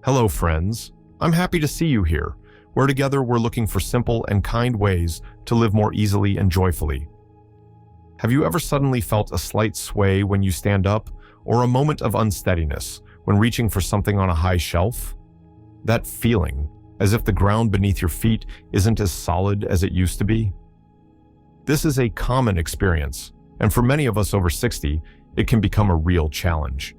Hello, friends. I'm happy to see you here, where together we're looking for simple and kind ways to live more easily and joyfully. Have you ever suddenly felt a slight sway when you stand up, or a moment of unsteadiness when reaching for something on a high shelf? That feeling, as if the ground beneath your feet isn't as solid as it used to be? This is a common experience, and for many of us over 60, it can become a real challenge.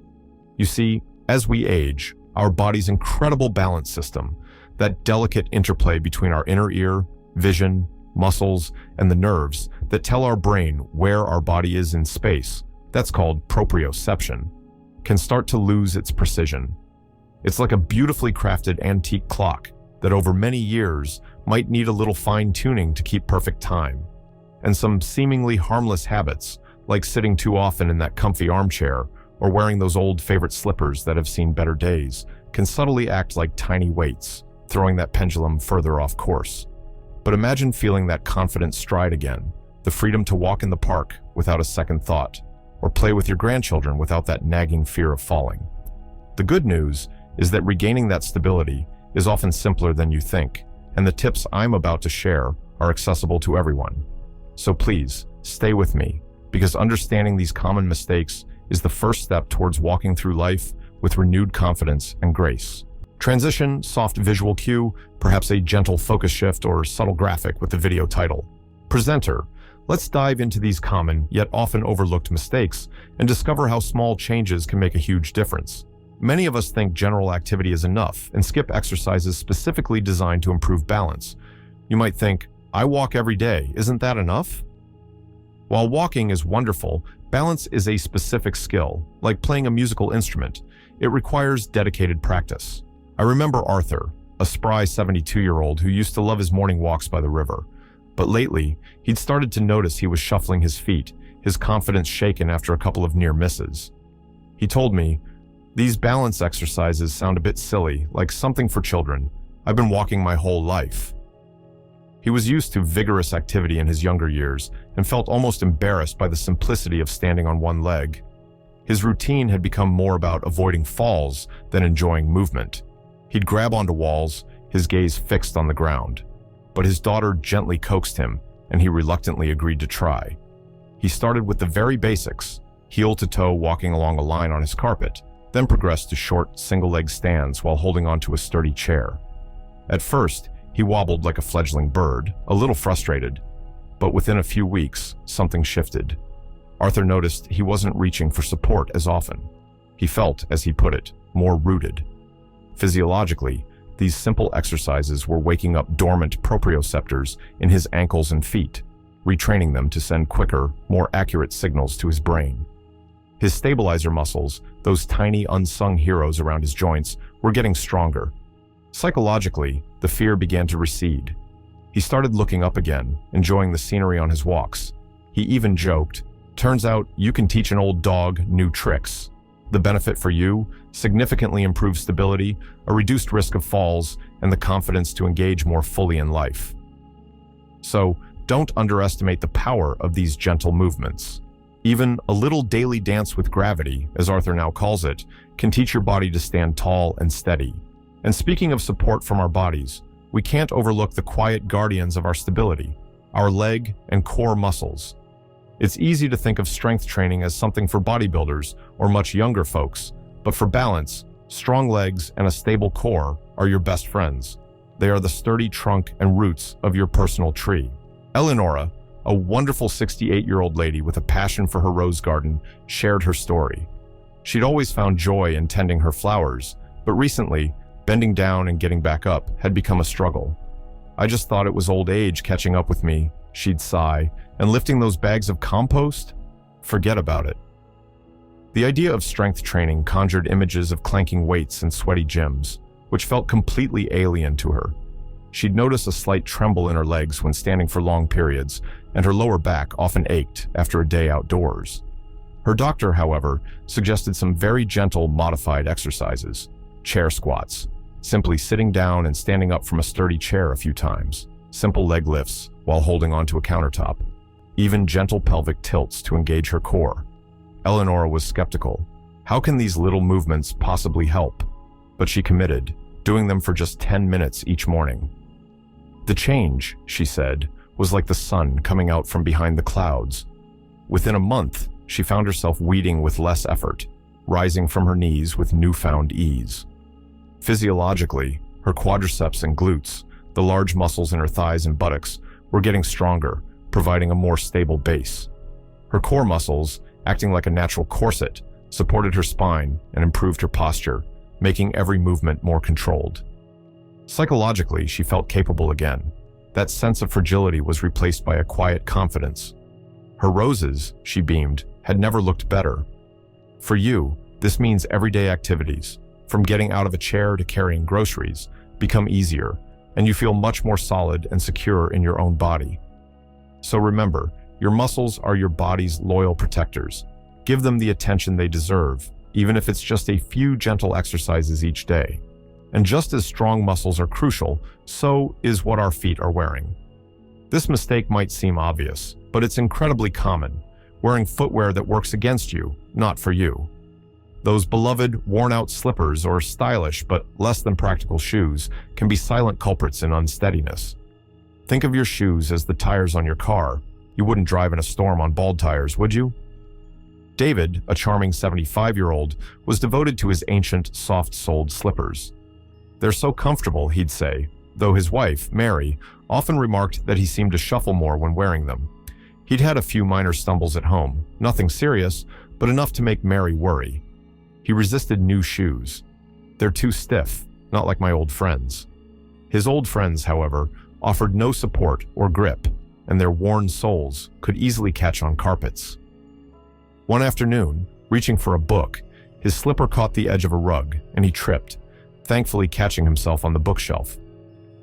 You see, as we age, our body's incredible balance system, that delicate interplay between our inner ear, vision, muscles, and the nerves that tell our brain where our body is in space, that's called proprioception, can start to lose its precision. It's like a beautifully crafted antique clock that over many years might need a little fine-tuning to keep perfect time. And some seemingly harmless habits, like sitting too often in that comfy armchair or wearing those old favorite slippers that have seen better days, can subtly act like tiny weights, throwing that pendulum further off course. But imagine feeling that confident stride again, the freedom to walk in the park without a second thought, or play with your grandchildren without that nagging fear of falling. The good news is that regaining that stability is often simpler than you think, and the tips I'm about to share are accessible to everyone. So please, stay with me, because understanding these common mistakes is the first step towards walking through life with renewed confidence and grace. Transition, soft visual cue, perhaps a gentle focus shift or subtle graphic with the video title. Presenter, let's dive into these common yet often overlooked mistakes and discover how small changes can make a huge difference. Many of us think general activity is enough and skip exercises specifically designed to improve balance. You might think, I walk every day, isn't that enough? While walking is wonderful, balance is a specific skill, like playing a musical instrument. It requires dedicated practice. I remember Arthur, a spry 72-year-old who used to love his morning walks by the river. But lately, he'd started to notice he was shuffling his feet, his confidence shaken after a couple of near misses. He told me, "These balance exercises sound a bit silly, like something for children. I've been walking my whole life." He was used to vigorous activity in his younger years and felt almost embarrassed by the simplicity of standing on one leg. His routine had become more about avoiding falls than enjoying movement. He'd grab onto walls, his gaze fixed on the ground. But his daughter gently coaxed him, and he reluctantly agreed to try. He started with the very basics, heel to toe walking along a line on his carpet, then progressed to short, single-leg stands while holding onto a sturdy chair. At first, he wobbled like a fledgling bird, a little frustrated. But within a few weeks, something shifted. Arthur noticed he wasn't reaching for support as often. He felt, as he put it, more rooted. Physiologically, these simple exercises were waking up dormant proprioceptors in his ankles and feet, retraining them to send quicker, more accurate signals to his brain. His stabilizer muscles, those tiny unsung heroes around his joints, were getting stronger. Psychologically, the fear began to recede. He started looking up again, enjoying the scenery on his walks. He even joked, "Turns out you can teach an old dog new tricks. The benefit for you, significantly improved stability, a reduced risk of falls, and the confidence to engage more fully in life." So, don't underestimate the power of these gentle movements. Even a little daily dance with gravity, as Arthur now calls it, can teach your body to stand tall and steady. And speaking of support from our bodies, we can't overlook the quiet guardians of our stability, our leg and core muscles. It's easy to think of strength training as something for bodybuilders or much younger folks, but for balance, strong legs and a stable core are your best friends. They are the sturdy trunk and roots of your personal tree. Eleonora, a wonderful 68-year-old lady with a passion for her rose garden, shared her story. She'd always found joy in tending her flowers, but recently, bending down and getting back up had become a struggle. "I just thought it was old age catching up with me," she'd sigh, "and lifting those bags of compost? Forget about it." The idea of strength training conjured images of clanking weights and sweaty gyms, which felt completely alien to her. She'd notice a slight tremble in her legs when standing for long periods, and her lower back often ached after a day outdoors. Her doctor, however, suggested some very gentle, modified exercises. Chair squats, simply sitting down and standing up from a sturdy chair a few times, simple leg lifts while holding onto a countertop, even gentle pelvic tilts to engage her core. Eleonora was skeptical. How can these little movements possibly help? but she committed, doing them for just 10 minutes each morning. The change, she said, was like the sun coming out from behind the clouds. Within a month, she found herself weeding with less effort, rising from her knees with newfound ease. Physiologically, her quadriceps and glutes, the large muscles in her thighs and buttocks, were getting stronger, providing a more stable base. Her core muscles, acting like a natural corset, supported her spine and improved her posture, making every movement more controlled. Psychologically, she felt capable again. That sense of fragility was replaced by a quiet confidence. Her roses, she beamed, had never looked better. For you, this means everyday activities, from getting out of a chair to carrying groceries, become easier, and you feel much more solid and secure in your own body. So remember, your muscles are your body's loyal protectors. Give them the attention they deserve, even if it's just a few gentle exercises each day. And just as strong muscles are crucial, so is what our feet are wearing. This mistake might seem obvious, but it's incredibly common, wearing footwear that works against you, not for you. Those beloved, worn-out slippers or stylish but less than practical shoes can be silent culprits in unsteadiness. Think of your shoes as the tires on your car. You wouldn't drive in a storm on bald tires, would you? David, a charming 75-year-old, was devoted to his ancient, soft-soled slippers. They're so comfortable, he'd say, though his wife, Mary, often remarked that he seemed to shuffle more when wearing them. He'd had a few minor stumbles at home, nothing serious, but enough to make Mary worry. He resisted new shoes. They're too stiff, not like my old friends. His old friends, however, offered no support or grip, and their worn soles could easily catch on carpets. One afternoon, reaching for a book, his slipper caught the edge of a rug, and he tripped, thankfully catching himself on the bookshelf.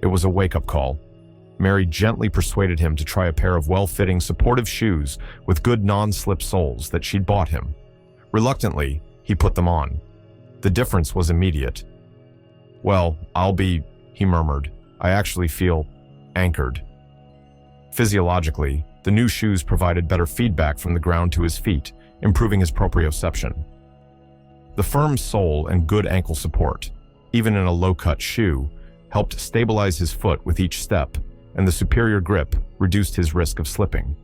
It was a wake-up call. Mary gently persuaded him to try a pair of well-fitting, supportive shoes with good non-slip soles that she'd bought him. Reluctantly, he put them on. The difference was immediate. "Well, he murmured. "I actually feel anchored." Physiologically, the new shoes provided better feedback from the ground to his feet, improving his proprioception. The firm sole and good ankle support, even in a low-cut shoe, helped stabilize his foot with each step, and the superior grip reduced his risk of slipping.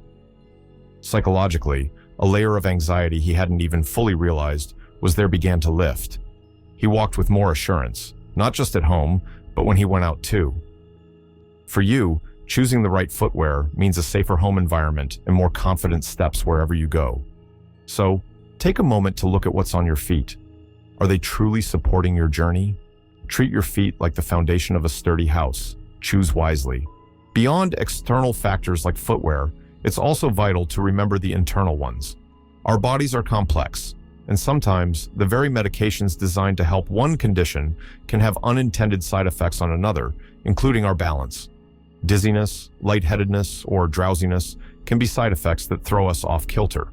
Psychologically, a layer of anxiety he hadn't even fully realized began to lift. He walked with more assurance, not just at home, but when he went out too. For you, choosing the right footwear means a safer home environment and more confident steps wherever you go. So, take a moment to look at what's on your feet. Are they truly supporting your journey? Treat your feet like the foundation of a sturdy house. Choose wisely. Beyond external factors like footwear, it's also vital to remember the internal ones. Our bodies are complex, and sometimes the very medications designed to help one condition can have unintended side effects on another, including our balance. Dizziness, lightheadedness, or drowsiness can be side effects that throw us off kilter.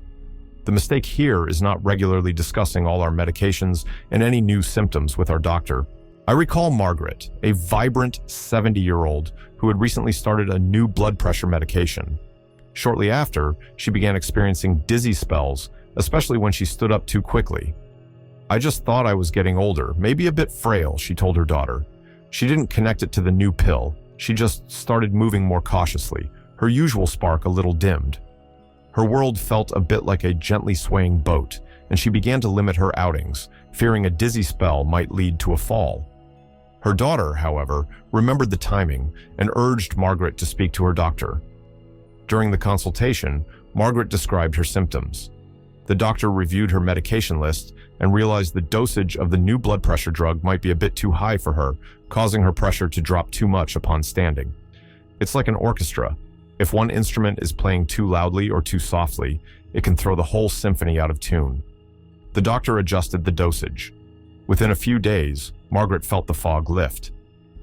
The mistake here is not regularly discussing all our medications and any new symptoms with our doctor. I recall Margaret, a vibrant 70-year-old who had recently started a new blood pressure medication. Shortly after, she began experiencing dizzy spells, especially when she stood up too quickly. "I just thought I was getting older, maybe a bit frail," she told her daughter. She didn't connect it to the new pill. She just started moving more cautiously, her usual spark a little dimmed. Her world felt a bit like a gently swaying boat, and she began to limit her outings, fearing a dizzy spell might lead to a fall. Her daughter, however, remembered the timing and urged Margaret to speak to her doctor. During the consultation, Margaret described her symptoms. The doctor reviewed her medication list and realized the dosage of the new blood pressure drug might be a bit too high for her, causing her pressure to drop too much upon standing. It's like an orchestra. If one instrument is playing too loudly or too softly, it can throw the whole symphony out of tune. The doctor adjusted the dosage. Within a few days, Margaret felt the fog lift.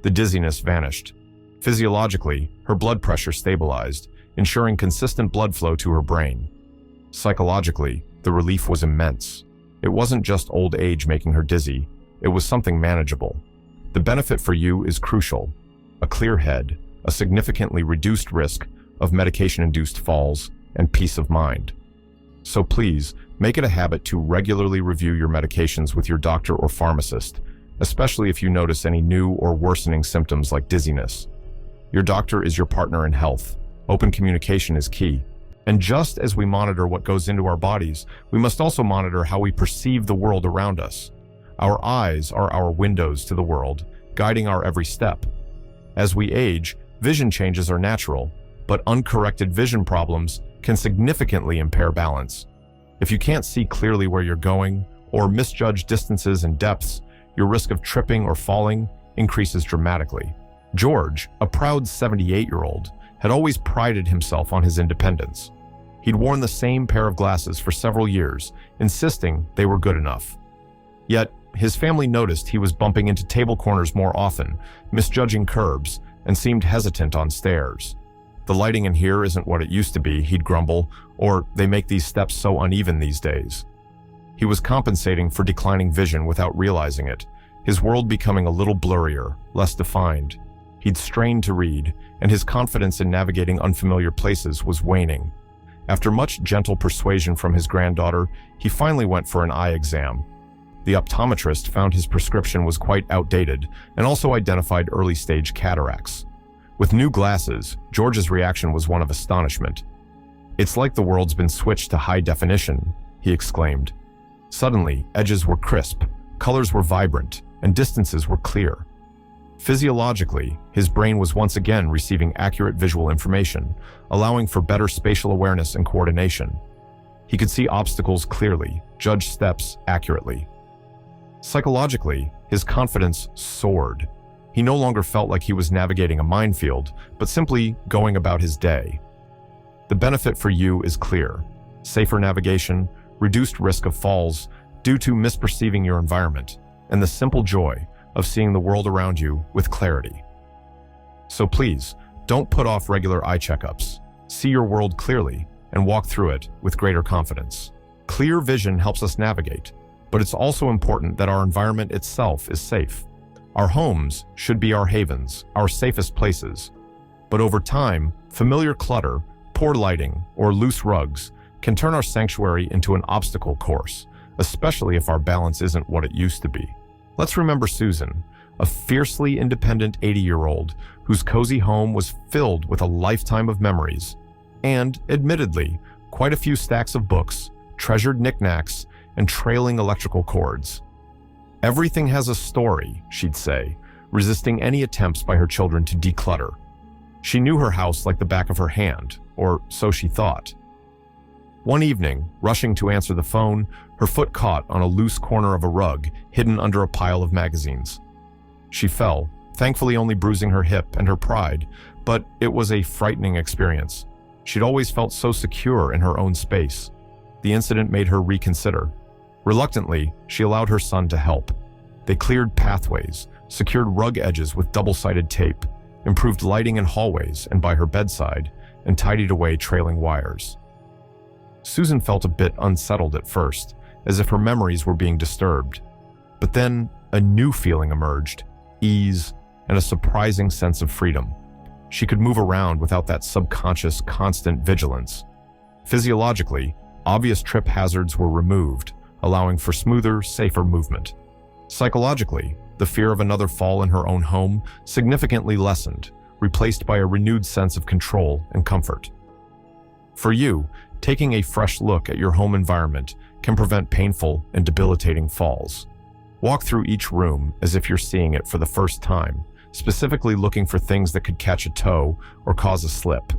The dizziness vanished. Physiologically, her blood pressure stabilized, ensuring consistent blood flow to her brain. Psychologically, the relief was immense. It wasn't just old age making her dizzy, it was something manageable. The benefit for you is crucial. A clear head, a significantly reduced risk of medication-induced falls, and peace of mind. So please, make it a habit to regularly review your medications with your doctor or pharmacist. especially if you notice any new or worsening symptoms like dizziness. Your doctor is your partner in health. Open communication is key. And just as we monitor what goes into our bodies, we must also monitor how we perceive the world around us. Our eyes are our windows to the world, guiding our every step. As we age, vision changes are natural, but uncorrected vision problems can significantly impair balance. If you can't see clearly where you're going, or misjudge distances and depths, your risk of tripping or falling increases dramatically. George, a proud 78-year-old, had always prided himself on his independence. He'd worn the same pair of glasses for several years, insisting they were good enough. Yet, his family noticed he was bumping into table corners more often, misjudging curbs, and seemed hesitant on stairs. "The lighting in here isn't what it used to be," he'd grumble, or "they make these steps so uneven these days." He was compensating for declining vision without realizing it, his world becoming a little blurrier, less defined. He'd strained to read, and his confidence in navigating unfamiliar places was waning. After much gentle persuasion from his granddaughter, he finally went for an eye exam. The optometrist found his prescription was quite outdated and also identified early-stage cataracts. With new glasses, George's reaction was one of astonishment. "It's like the world's been switched to high definition," he exclaimed. Suddenly, edges were crisp, colors were vibrant, and distances were clear. Physiologically, his brain was once again receiving accurate visual information, allowing for better spatial awareness and coordination. He could see obstacles clearly, judge steps accurately. Psychologically, his confidence soared. He no longer felt like he was navigating a minefield, but simply going about his day. The benefit for you is clear: safer navigation, reduced risk of falls due to misperceiving your environment, and the simple joy of seeing the world around you with clarity. So please, don't put off regular eye checkups. See your world clearly and walk through it with greater confidence. Clear vision helps us navigate, but it's also important that our environment itself is safe. Our homes should be our havens, our safest places. But over time, familiar clutter, poor lighting, or loose rugs can turn our sanctuary into an obstacle course, especially if our balance isn't what it used to be. Let's remember Susan, a fiercely independent 80-year-old whose cozy home was filled with a lifetime of memories, and, admittedly, quite a few stacks of books, treasured knickknacks, and trailing electrical cords. "Everything has a story," she'd say, resisting any attempts by her children to declutter. She knew her house like the back of her hand, or so she thought. One evening, rushing to answer the phone, her foot caught on a loose corner of a rug hidden under a pile of magazines. She fell, thankfully only bruising her hip and her pride, but it was a frightening experience. She'd always felt so secure in her own space. The incident made her reconsider. Reluctantly, she allowed her son to help. They cleared pathways, secured rug edges with double-sided tape, improved lighting in hallways and by her bedside, and tidied away trailing wires. Susan felt a bit unsettled at first, as if her memories were being disturbed. But then a new feeling emerged: ease and a surprising sense of freedom. She could move around without that subconscious, constant vigilance. Physiologically, obvious trip hazards were removed, allowing for smoother, safer movement. Psychologically, the fear of another fall in her own home significantly lessened, replaced by a renewed sense of control and comfort. For you, taking a fresh look at your home environment can prevent painful and debilitating falls. Walk through each room as if you're seeing it for the first time, specifically looking for things that could catch a toe or cause a slip.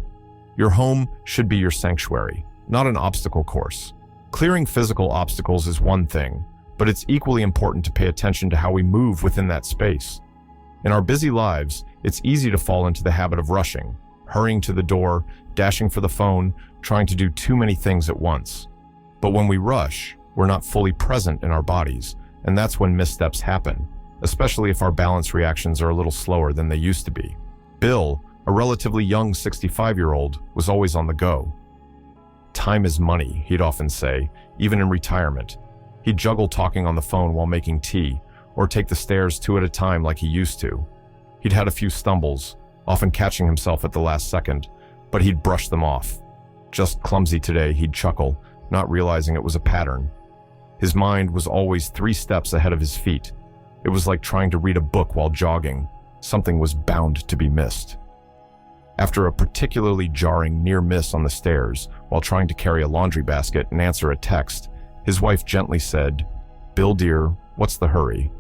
Your home should be your sanctuary, not an obstacle course. Clearing physical obstacles is one thing, but it's equally important to pay attention to how we move within that space. In our busy lives, it's easy to fall into the habit of rushing, hurrying to the door, dashing for the phone, trying to do too many things at once. But when we rush, we're not fully present in our bodies, and that's when missteps happen, especially if our balance reactions are a little slower than they used to be. Bill, a relatively young 65-year-old, was always on the go. "Time is money," he'd often say, even in retirement. He'd juggle talking on the phone while making tea, or take the stairs two at a time like he used to. He'd had a few stumbles, often catching himself at the last second, but he'd brush them off. "Just clumsy today," he'd chuckle, not realizing it was a pattern. His mind was always 3 steps ahead of his feet. It was like trying to read a book while jogging. Something was bound to be missed. After a particularly jarring near miss on the stairs while trying to carry a laundry basket and answer a text, his wife gently said, "Bill dear, what's the hurry?"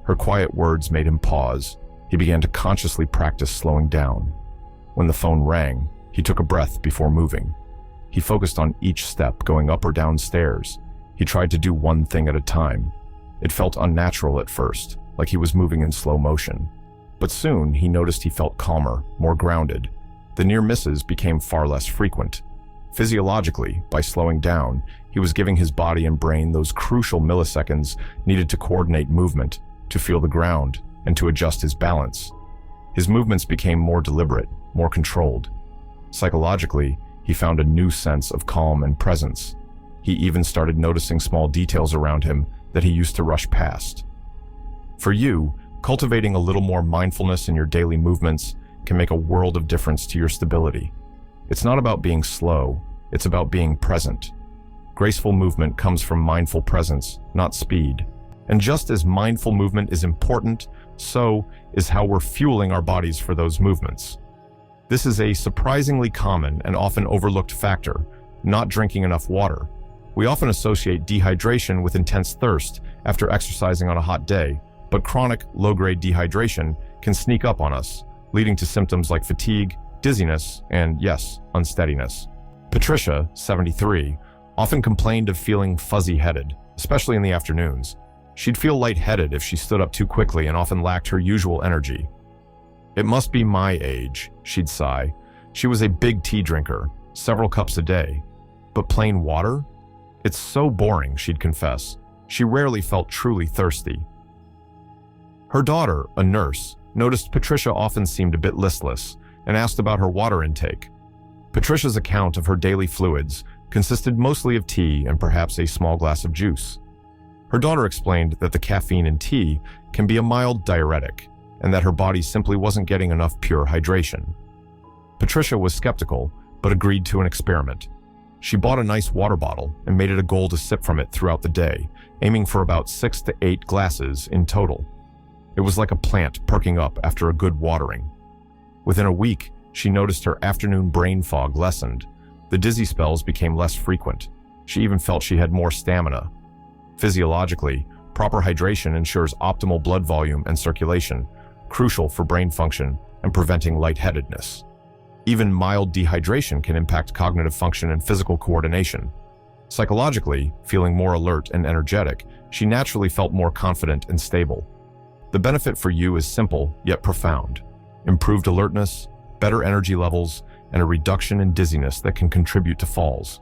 Her quiet words made him pause. He began to consciously practice slowing down. When the phone rang, he took a breath before moving. He focused on each step, going up or down stairs. He tried to do one thing at a time. It felt unnatural at first, like he was moving in slow motion. But soon he noticed he felt calmer, more grounded. The near misses became far less frequent. Physiologically, by slowing down, he was giving his body and brain those crucial milliseconds needed to coordinate movement, to feel the ground, and to adjust his balance. His movements became more deliberate, more controlled. Psychologically, he found a new sense of calm and presence. He even started noticing small details around him that he used to rush past. For you, cultivating a little more mindfulness in your daily movements can make a world of difference to your stability. It's not about being slow, it's about being present. Graceful movement comes from mindful presence, not speed. And just as mindful movement is important, so is how we're fueling our bodies for those movements. This is a surprisingly common and often overlooked factor, not drinking enough water. We often associate dehydration with intense thirst after exercising on a hot day, but chronic, low-grade dehydration can sneak up on us, leading to symptoms like fatigue, dizziness, and, yes, unsteadiness. Patricia, 73, often complained of feeling fuzzy-headed, especially in the afternoons. She'd feel lightheaded if she stood up too quickly and often lacked her usual energy. "It must be my age," she'd sigh. She was a big tea drinker, several cups a day. But plain water? "It's so boring," she'd confess. She rarely felt truly thirsty. Her daughter, a nurse, noticed Patricia often seemed a bit listless and asked about her water intake. Patricia's account of her daily fluids consisted mostly of tea and perhaps a small glass of juice. Her daughter explained that the caffeine in tea can be a mild diuretic and that her body simply wasn't getting enough pure hydration. Patricia was skeptical, but agreed to an experiment. She bought a nice water bottle and made it a goal to sip from it throughout the day, aiming for about 6 to 8 glasses in total. It was like a plant perking up after a good watering. Within a week, she noticed her afternoon brain fog lessened. The dizzy spells became less frequent. She even felt she had more stamina. Physiologically, proper hydration ensures optimal blood volume and circulation, crucial for brain function and preventing lightheadedness. Even mild dehydration can impact cognitive function and physical coordination. Psychologically, feeling more alert and energetic, she naturally felt more confident and stable. The benefit for you is simple yet profound: improved alertness, better energy levels, and a reduction in dizziness that can contribute to falls.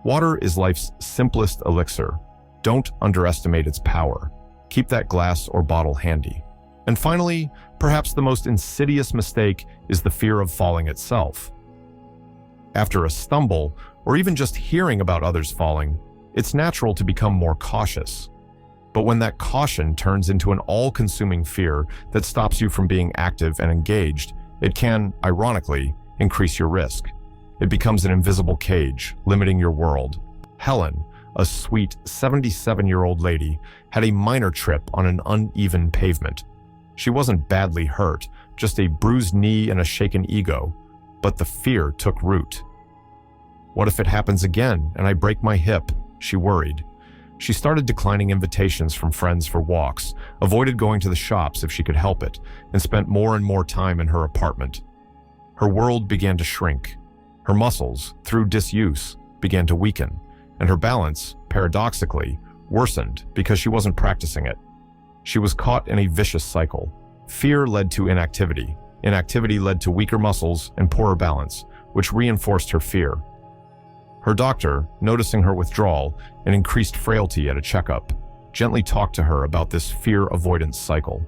Water is life's simplest elixir. Don't underestimate its power. Keep that glass or bottle handy. And finally, perhaps the most insidious mistake is the fear of falling itself. After a stumble, or even just hearing about others falling, it's natural to become more cautious. But when that caution turns into an all-consuming fear that stops you from being active and engaged, it can, ironically, increase your risk. It becomes an invisible cage, limiting your world. Helen, a sweet 77-year-old lady, had a minor trip on an uneven pavement. She wasn't badly hurt, just a bruised knee and a shaken ego, but the fear took root. "What if it happens again and I break my hip?" she worried. She started declining invitations from friends for walks, avoided going to the shops if she could help it, and spent more and more time in her apartment. Her world began to shrink. Her muscles, through disuse, began to weaken, and her balance, paradoxically, worsened because she wasn't practicing it. She was caught in a vicious cycle. Fear led to inactivity. Inactivity led to weaker muscles and poorer balance, which reinforced her fear. Her doctor, noticing her withdrawal and increased frailty at a checkup, gently talked to her about this fear avoidance cycle.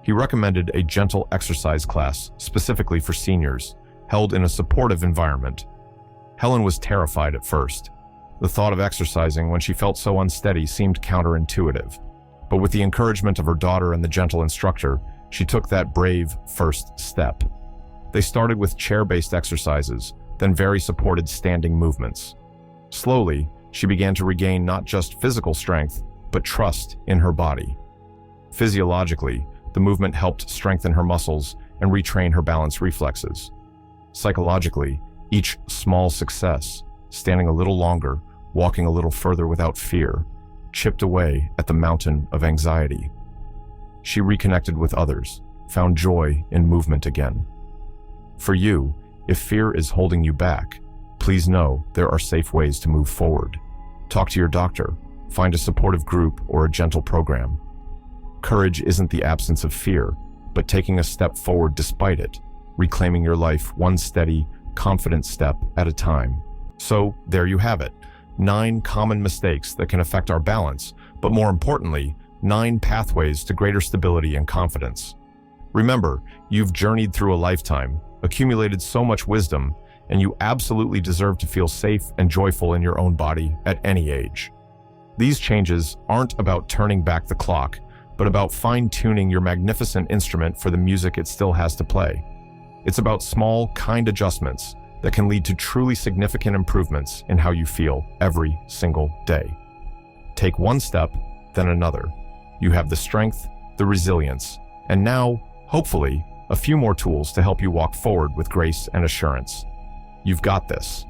He recommended a gentle exercise class specifically for seniors, held in a supportive environment. Helen was terrified at first. The thought of exercising when she felt so unsteady seemed counterintuitive. But with the encouragement of her daughter and the gentle instructor, she took that brave first step. They started with chair-based exercises, then very supported standing movements. Slowly, she began to regain not just physical strength, but trust in her body. Physiologically, the movement helped strengthen her muscles and retrain her balance reflexes. Psychologically, each small success, standing a little longer, walking a little further without fear, chipped away at the mountain of anxiety. She reconnected with others, found joy in movement again. For you, if fear is holding you back, please know there are safe ways to move forward. Talk to your doctor, find a supportive group or a gentle program. Courage isn't the absence of fear, but taking a step forward despite it, reclaiming your life one steady, confident step at a time. So there you have it, 9 common mistakes that can affect our balance, but more importantly, 9 pathways to greater stability and confidence. Remember, you've journeyed through a lifetime, accumulated so much wisdom, and you absolutely deserve to feel safe and joyful in your own body at any age. These changes aren't about turning back the clock, but about fine-tuning your magnificent instrument for the music it still has to play. It's about small, kind adjustments that can lead to truly significant improvements in how you feel every single day. Take one step, then another. You have the strength, the resilience, and now, hopefully, a few more tools to help you walk forward with grace and assurance. You've got this.